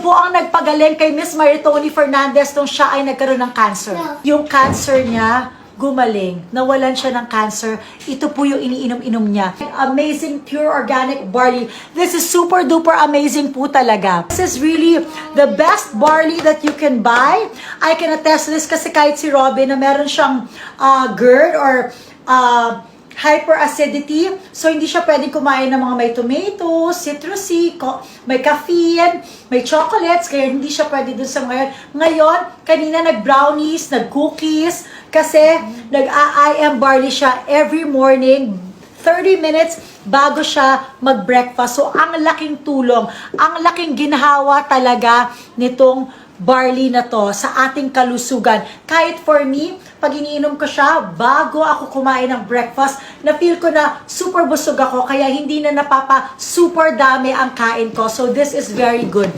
po ang nagpagaling kay Miss Maritoni Fernandez nung siya ay nagkaroon ng cancer. Yung cancer niya, gumaling. Nawalan siya ng cancer. Ito po yung iniinom-inom niya. Amazing pure organic barley. This is super duper amazing po talaga. This is really the best barley that you can buy. I can attest to this kasi kahit si Robin na meron siyang GERD or hyperacidity. So, hindi siya pwedeng kumain ng mga may tomato, citrusy, may caffeine, may chocolates, kaya hindi siya pwede dun sa ngayon. Ngayon, kanina nag-brownies, nag-cookies, kasi nag-IM barley siya every morning, 30 minutes bago siya mag-breakfast. So, ang laking tulong, ang laking ginhawa talaga nitong barley na to sa ating kalusugan. Kahit for me, pag iniinom ko siya, bago ako kumain ng breakfast, na-feel ko na super busog ako, kaya hindi na napapa super dami ang kain ko. So, this is very good.